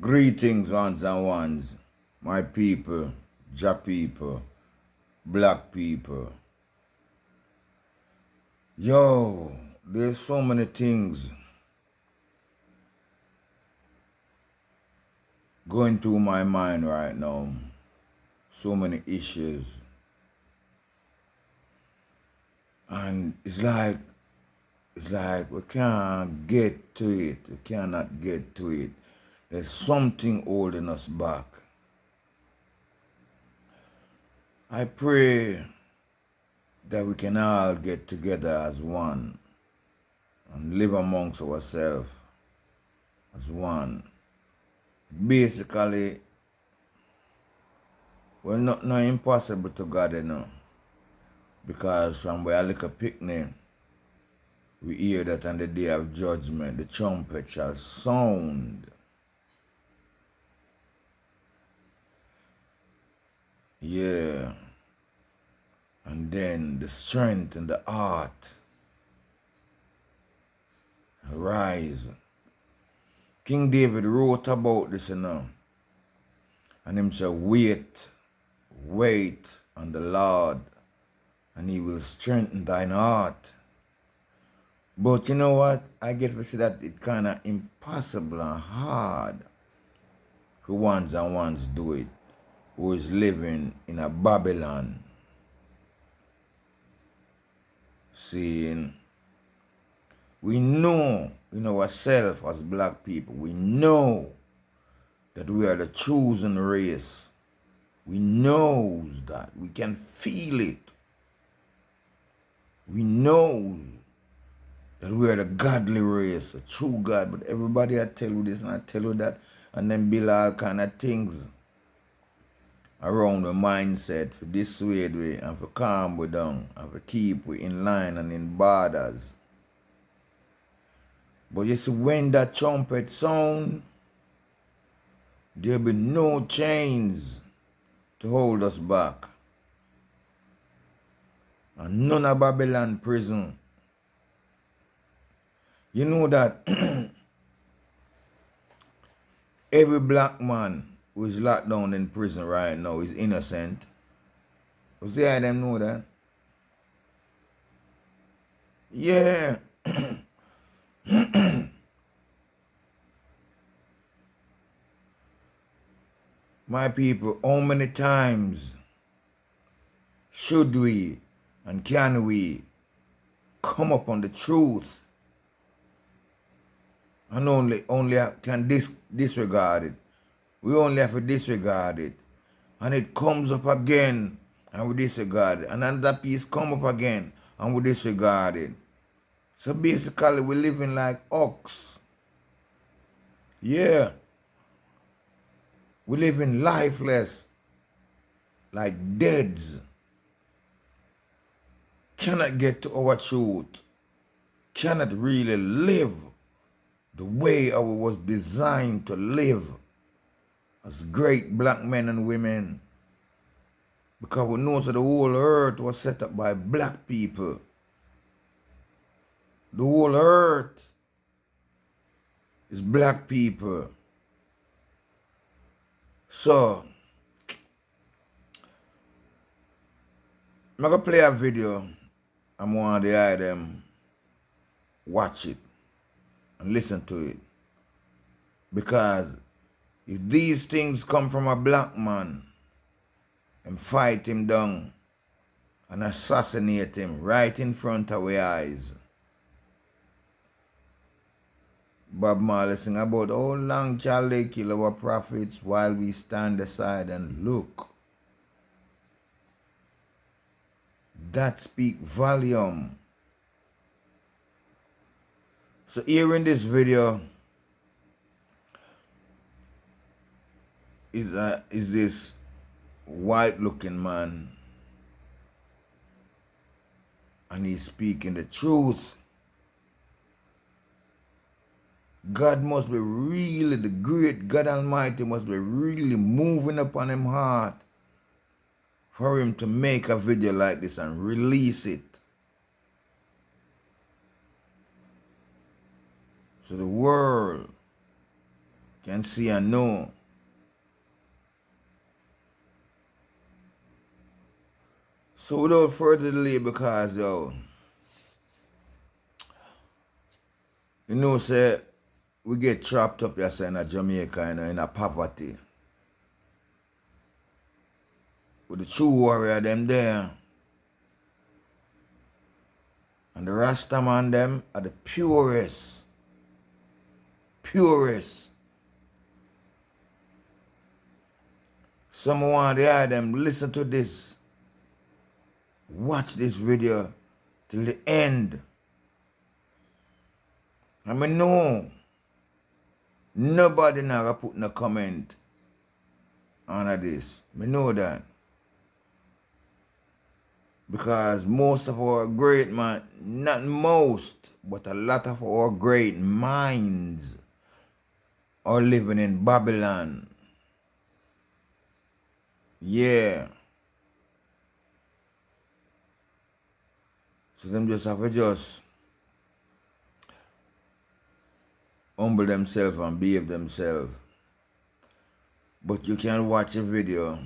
Greetings, ones and ones, my people, Ja people, black people. Yo, there's so many things going through my mind right now. So many issues. And it's like we can't get to it. We cannot get to it. There's something holding us back. I pray that we can all get together as one and live amongst ourselves as one. Basically, well, not impossible to God, because from where I look at picnic, we hear that on the day of judgment, the trumpet shall sound. Yeah. And then the strength and the heart rise. King David wrote about this, and him said, wait on the Lord, and he will strengthen thine heart. But you know what? I get to see that it's kind of impossible and hard for ones and ones do it, who is living in a Babylon. Seeing, we know in ourselves as black people, we know that we are the chosen race. We know that. We can feel it. We know that we are the godly race, a true God. But everybody I tell you this and I tell you that, and then build all kind of things around the mindset for dissuade we and for calm we down and for keep we in line and in borders. But you see, when that trumpet sound, there'll be no chains to hold us back. And none of Babylon prison. You know that every black man who is locked down in prison right now is innocent. You see how them know that? Yeah. My people, how many times should we and can we come up on the truth and only can disregard it? We only have to disregard it. And it comes up again and we disregard it. And another piece come up again and we disregard it. So basically we're living like ox. Yeah. We're living lifeless, like deads. Cannot get to our truth. Cannot really live the way I was designed to live as great black men and women. Because we know that the whole earth was set up by black people. The whole earth is black people. So, I'm going to play a video. I'm one of the items. Watch it and listen to it. Because if these things come from a black man and fight him down and assassinate him right in front of our eyes, Bob Marley sing about how long shall they kill our prophets while we stand aside and look. That speak volume. So here in this video is this white looking man, and he's speaking the truth. God must be really, the great God Almighty must be really moving upon him heart for him to make a video like this and release it. So the world can see and know. So without further delay, because you know, say we get trapped up here say, in a Jamaica, in a poverty. With the true warrior them there. And the Rastaman them are the purest. Purest. Someone to hear them listen to this. Watch this video till the end. I mean, no. Nobody never put no comment on this. Me know that. Because most of our great man, not most, but a lot of our great minds are living in Babylon. Yeah. So them just have to just humble themselves and behave themselves. But you can watch a video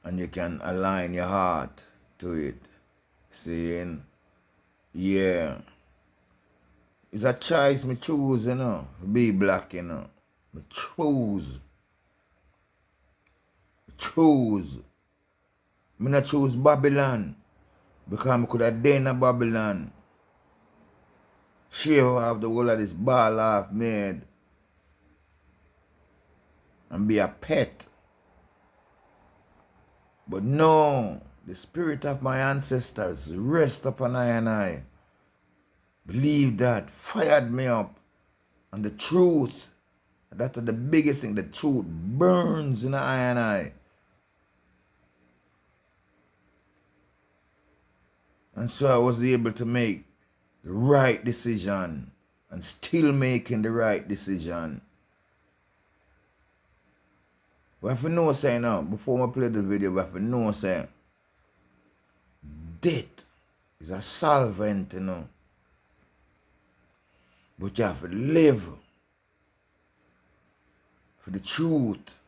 and you can align your heart to it. Saying, yeah. It's a choice me choose, you know, to be black, you know. Me choose. Choose. Me not choose Babylon. Because I could have done in Babylon. Shave off the whole of this ball off made. And be a pet. But no, the spirit of my ancestors rest upon I and I. Believe that, fired me up. And the truth, that's the biggest thing, the truth burns in I and I. And so I was able to make the right decision and still making the right decision. We have to know, say now, before I play the video, we have to know, say, death is a solvent, you know. But you have to live for the truth.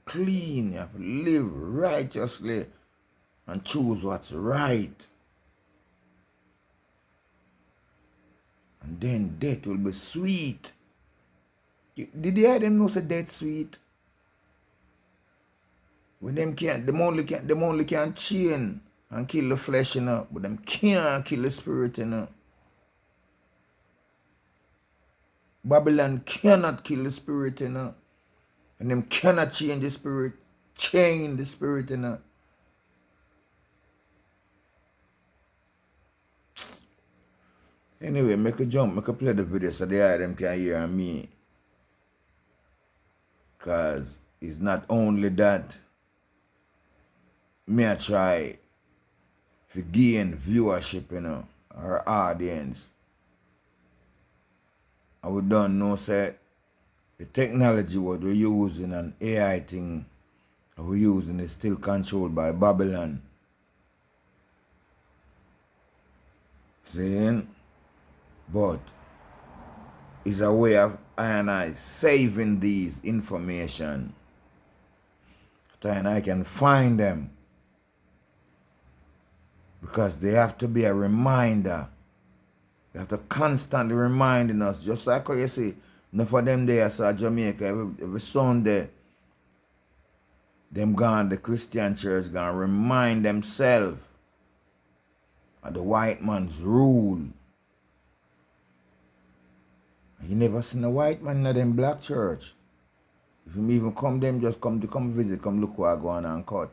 Clean, you have to live righteously and choose what's right. And then death will be sweet. Did you hear them know say death sweet? When them can't, them only can chain and kill the flesh, you know, but them can't kill the spirit, you know. Babylon cannot kill the spirit, you know. And them cannot change the spirit, chain the spirit, you know. Anyway, make a jump, make a play the video so they them can hear me. Because it's not only that me I try to gain viewership, you know, or audience. I would don't know, say, the technology what we're using and AI thing we're using is still controlled by Babylon. Saying, but it's a way of I and I saving these information. So and I can find them. Because they have to be a reminder. They have to constantly reminding us. Just like how you see, enough of them there, I saw Jamaica, every Sunday, them gone, the Christian church gonna remind themselves of the white man's rule. And you never seen a white man in them black church. If you even come them, just come visit, come look what I go on and cut.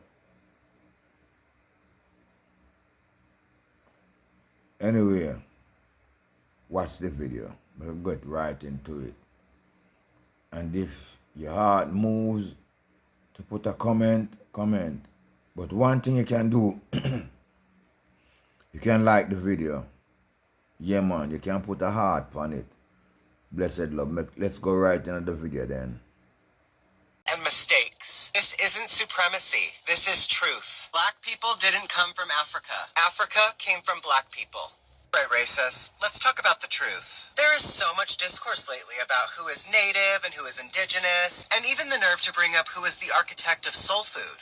Anyway, watch the video. We'll get right into it. And if your heart moves to put a comment, comment. But one thing you can do, you can like the video. Yeah, man, you can put a heart on it. Blessed love. Let's go right into the video then. And mistakes. This isn't supremacy. This is truth. Black people didn't come from Africa. Africa came from black people. Right, racist. Let's talk about the truth. There is so much discourse lately about who is native and who is indigenous, and even the nerve to bring up who is the architect of soul food.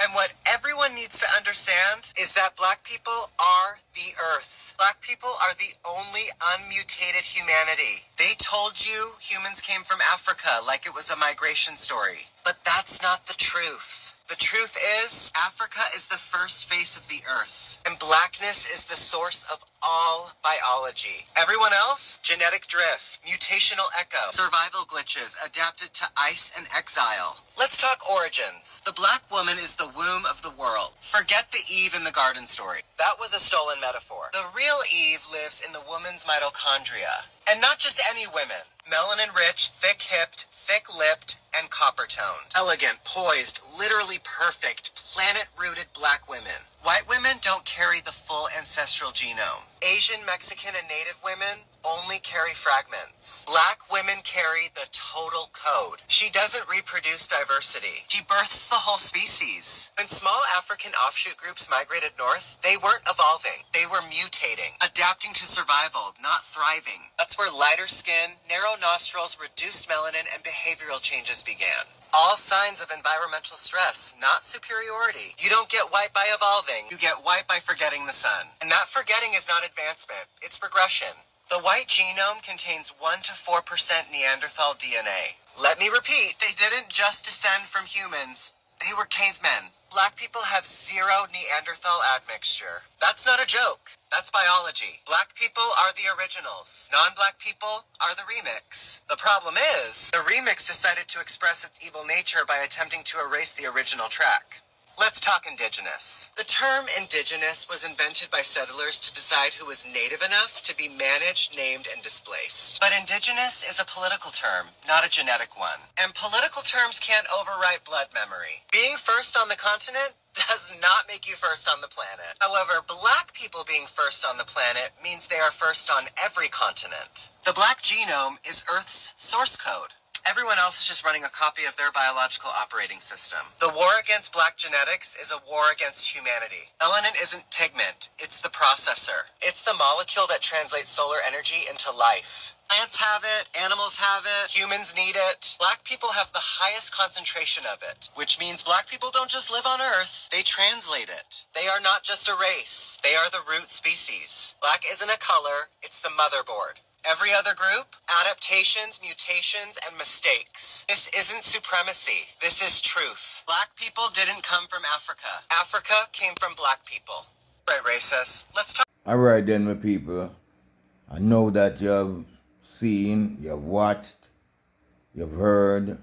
And what everyone needs to understand is that black people are the earth. Black people are the only unmutated humanity. They told you humans came from Africa like it was a migration story. But that's not the truth. The truth is, Africa is the first face of the earth. And blackness is the source of all biology. Everyone else? Genetic drift, mutational echo, survival glitches adapted to ice and exile. Let's talk origins. The black woman is the womb of the world. Forget the Eve in the garden story. That was a stolen metaphor. The real Eve lives in the woman's mitochondria. And not just any women. Melanin-rich, thick-hipped, thick-lipped, and copper-toned. Elegant, poised, literally perfect, planet-rooted black women. White women don't carry the full ancestral genome. Asian, Mexican, and Native women only carry fragments. Black women carry the total code. She doesn't reproduce diversity. She births the whole species. When small African offshoot groups migrated north, they weren't evolving. They were mutating, adapting to survival, not thriving. That's where lighter skin, narrow nostrils, reduced melanin, and behavioral changes began. All signs of environmental stress, not superiority. You don't get white by evolving. You get white by forgetting the sun. And that forgetting is not advancement. It's progression. The white genome contains 1 to 4% Neanderthal DNA. Let me repeat, they didn't just descend from humans. They were cavemen. Black people have zero Neanderthal admixture. That's not a joke. That's biology. Black people are the originals. Non-black people are the remix. The problem is, the remix decided to express its evil nature by attempting to erase the original track. Let's talk indigenous. The term indigenous was invented by settlers to decide who was native enough to be managed, named, and displaced. But indigenous is a political term, not a genetic one. And political terms can't overwrite blood memory. Being first on the continent does not make you first on the planet. However, black people being first on the planet means they are first on every continent. The black genome is Earth's source code. Everyone else is just running a copy of their biological operating system. The war against black genetics is a war against humanity. Melanin isn't pigment, it's the processor. It's the molecule that translates solar energy into life. Plants have it, animals have it, humans need it. Black people have the highest concentration of it, which means black people don't just live on Earth, they translate it. They are not just a race, they are the root species. Black isn't a color, it's the motherboard. Every other group, adaptations, mutations, and mistakes. This isn't supremacy. This is truth. Black people didn't come from Africa. Africa came from black people. Right, racist. Let's talk. Alright then, my people. I know that you've seen, you've watched, you've heard,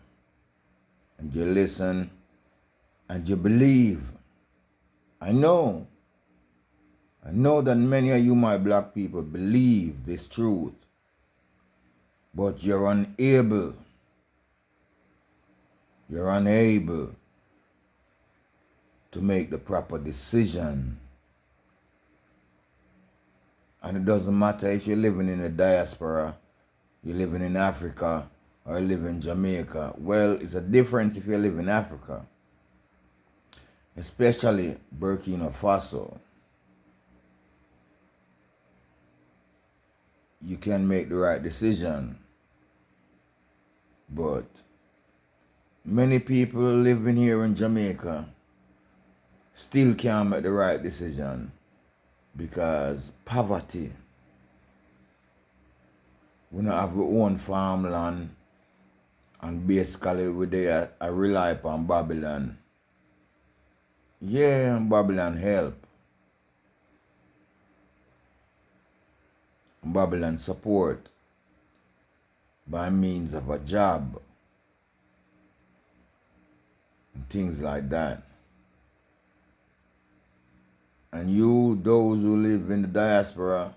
and you listen, and you believe. I know that many of you, my black people, believe this truth. But you're unable to make the proper decision. And it doesn't matter if you're living in the diaspora, you're living in Africa, or you live in Jamaica. Well, it's a difference if you live in Africa, especially Burkina Faso. You can make the right decision. But many people living here in Jamaica still can't make the right decision because poverty. We don't have our own farmland, and basically we there I rely upon Babylon. Yeah, Babylon help. Babylon support by means of a job and things like that. And you, those who live in the diaspora,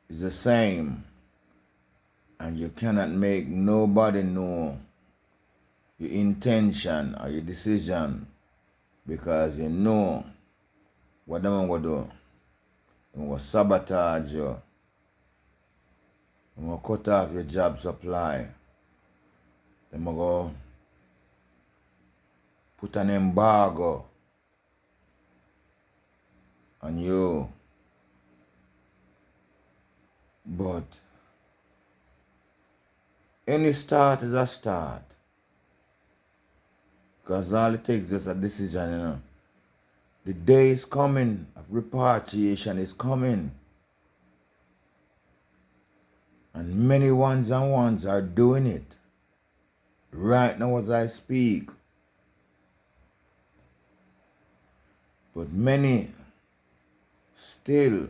is the same. And you cannot make nobody know your intention or your decision because you know what them going to do. They're going to sabotage you. They're going to cut off your job supply. They're going to put an embargo on you. But any start is a start. Because all it takes is a decision, you know. The day is coming of repatriation is coming. And many ones and ones are doing it. Right now as I speak. But many still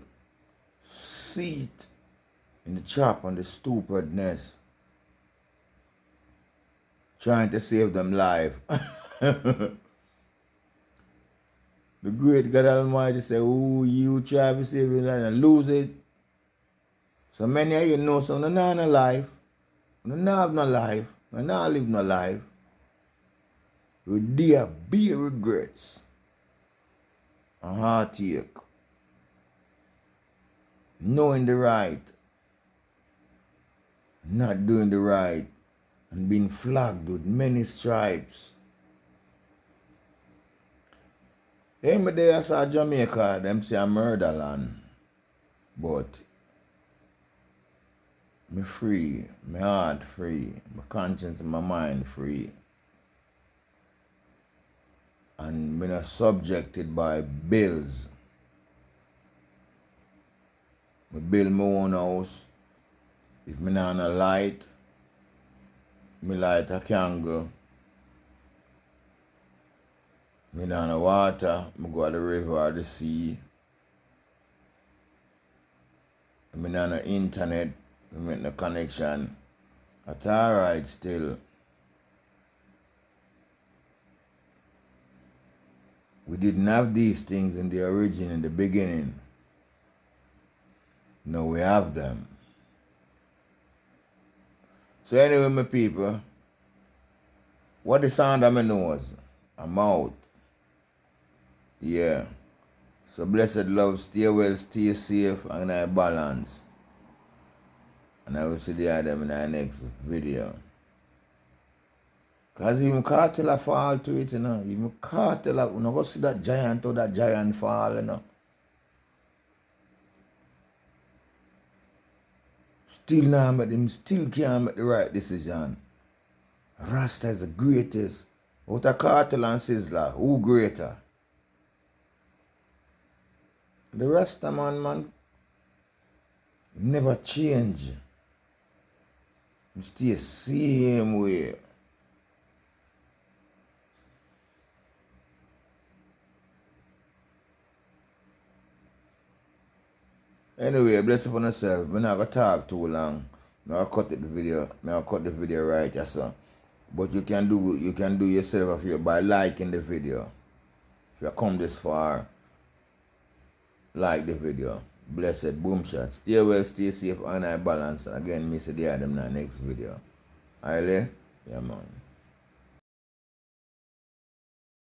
sit in the trap and the stupidness, trying to save them life. The great God Almighty say, "Oh, you try to save your life and lose it." So many of you know, so no have no life, no have no life, no live no life. With dear be regrets and heartache, knowing the right, not doing the right, and being flagged with many stripes. Every day I saw Jamaica, them say a murder land. But me free, my heart free, my conscience and my mind free. And me not subjected by bills. Me build my own house. If me not a light, me light a candle. Me not a water, me go to the river or the sea. Me not no internet, me make no connection. That's alright still. We didn't have these things in the origin, in the beginning. Now we have them. So anyway, my people, what the sound of my nose? I'm out. Yeah. So blessed love, stay well, stay safe, and I balance. And I will see the item in our next video. Because even cartel fall to it, you know. Even cartel, you know, go see that giant or that giant fall, you know. Still now, but him still can't make the right decision. Rasta is the greatest. Out of cartel and Sizzler, who greater? The Rasta man, never change. He stay same way. Anyway, bless you for yourself. I'm not gonna talk too long. I'll cut the video. I'll cut the video right, yes, sir. But you can do yourself a favor by liking the video. If you come this far, like the video. Blessed boom shot. Stay well, stay safe, and I balance. Again, me see the item in the next video. Alright? Yeah, man.